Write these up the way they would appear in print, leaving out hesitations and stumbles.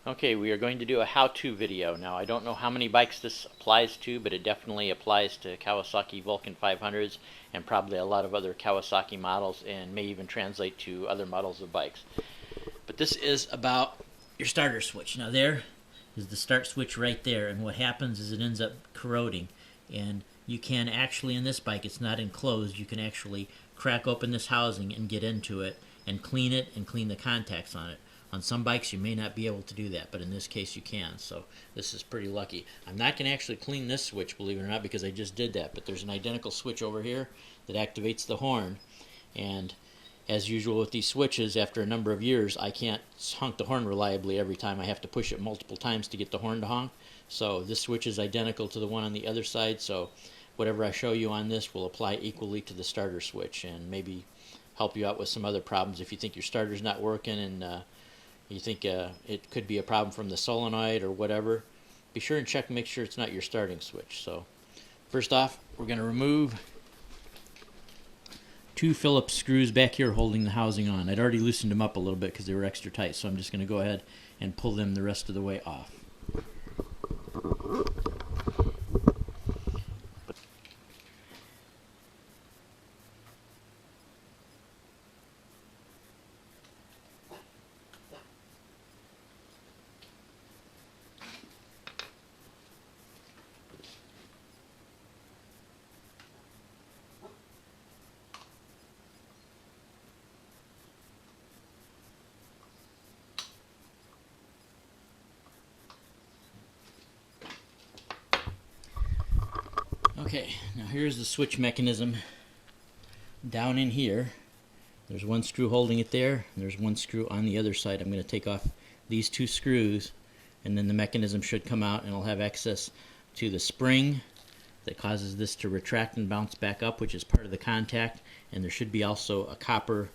Okay, we are going to do a how-to video. Now, I don't know how many bikes this applies to, but it definitely applies to Kawasaki Vulcan 500s and probably a lot of other Kawasaki models, and may even translate to other models of bikes. But this is about your starter switch. Now there is the start switch right there, and what happens is it ends up corroding. And you can actually, in this bike, it's not enclosed, you can actually crack open this housing and get into it and clean it and clean the contacts on it. On some bikes you may not be able to do that, but in this case you can, so this is pretty lucky. I'm not going to actually clean this switch, believe it or not, because I just did that, but there's an identical switch over here that activates the horn, and as usual with these switches, after a number of years, I can't honk the horn reliably every time. I have to push it multiple times to get the horn to honk. So this switch is identical to the one on the other side, so whatever I show you on this will apply equally to the starter switch, and maybe help you out with some other problems if you think your starter's not working and you think it could be a problem from the solenoid or whatever. Be sure and check and make sure it's not your starting switch. So first off, we're going to remove two Phillips screws back here holding the housing on. I'd already loosened them up a little bit because they were extra tight, so I'm just going to go ahead and pull them the rest of the way off. Okay, now here's the switch mechanism down in here. There's one screw holding it there, and there's one screw on the other side. I'm going to take off these two screws, and then the mechanism should come out, and I'll have access to the spring that causes this to retract and bounce back up, which is part of the contact, and there should be also a copper,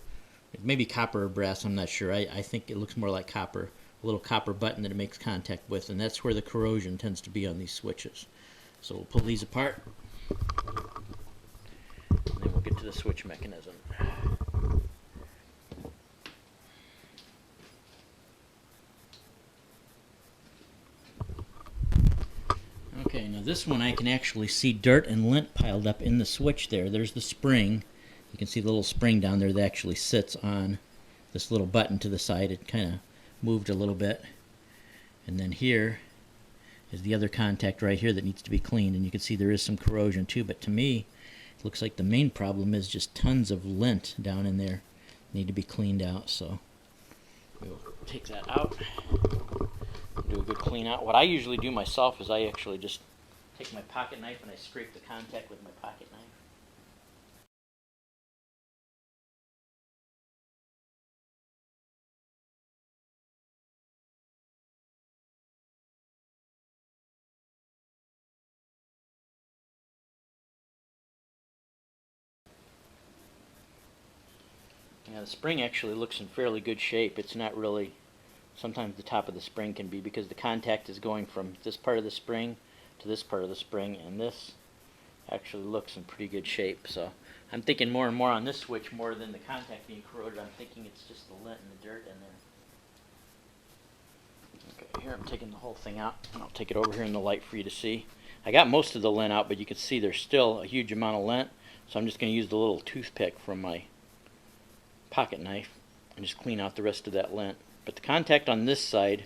maybe copper or brass, I'm not sure. I think it looks more like copper, a little copper button that it makes contact with, and that's where the corrosion tends to be on these switches. So we'll pull these apart, and then we'll get to the switch mechanism. Okay, now this one I can actually see dirt and lint piled up in the switch there. There's the spring. You can see the little spring down there that actually sits on this little button to the side. It kind of moved a little bit. And then here is the other contact right here that needs to be cleaned, and you can see there is some corrosion too, but to me it looks like the main problem is just tons of lint down in there need to be cleaned out. So we'll take that out, do a good clean out. What I usually do myself is I actually just take my pocket knife and I scrape the contact with my pocket knife. Now the spring actually looks in fairly good shape. It's not really, sometimes the top of the spring can be, because the contact is going from this part of the spring to this part of the spring, and this actually looks in pretty good shape. So I'm thinking more and more on this switch, more than the contact being corroded. I'm thinking it's just the lint and the dirt in there. Okay, here I'm taking the whole thing out, and I'll take it over here in the light for you to see. I got most of the lint out, but you can see there's still a huge amount of lint, so I'm just going to use the little toothpick from my pocket knife and just clean out the rest of that lint. But the contact on this side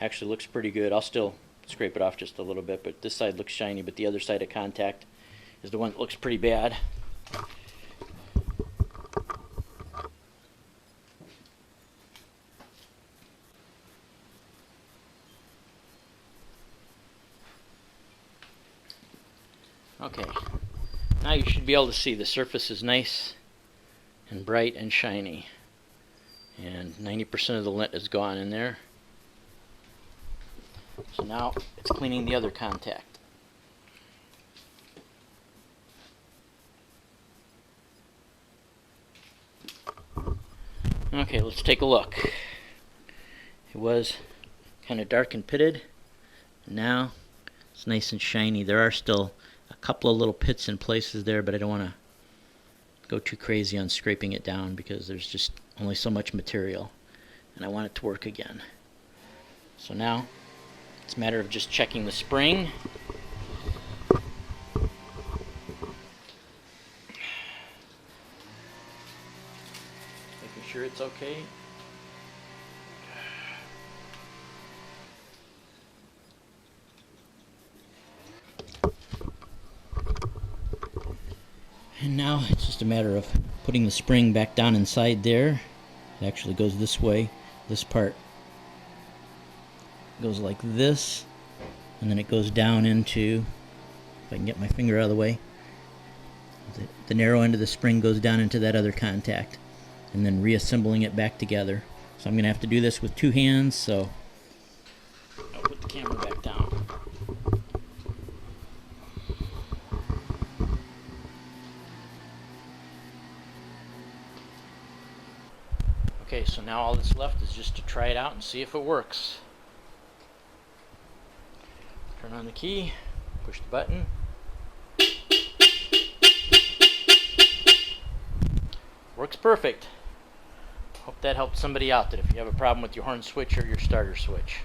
actually looks pretty good. I'll still scrape it off just a little bit, but this side looks shiny, but the other side of contact is the one that looks pretty bad. Okay, now you should be able to see the surface is nice and bright and shiny, and 90% of the lint is gone in there. So now it's cleaning the other contact. Okay, let's take a look. It was kind of dark and pitted, and now it's nice and shiny. There are still a couple of little pits in places there, but I don't want to go too crazy on scraping it down because there's just only so much material, and I want it to work again. So now it's a matter of just checking the spring. Making sure it's okay. And now it's just a matter of putting the spring back down inside there. It actually goes this way. This part goes like this, and then it goes down into, if I can get my finger out of the way, the narrow end of the spring goes down into that other contact, and then reassembling it back together. So I'm going to have to do this with two hands, so I'll put the camera back down. Okay, so now all that's left is just to try it out and see if it works. Turn on the key, push the button. Works perfect. Hope that helped somebody out, that if you have a problem with your horn switch or your starter switch.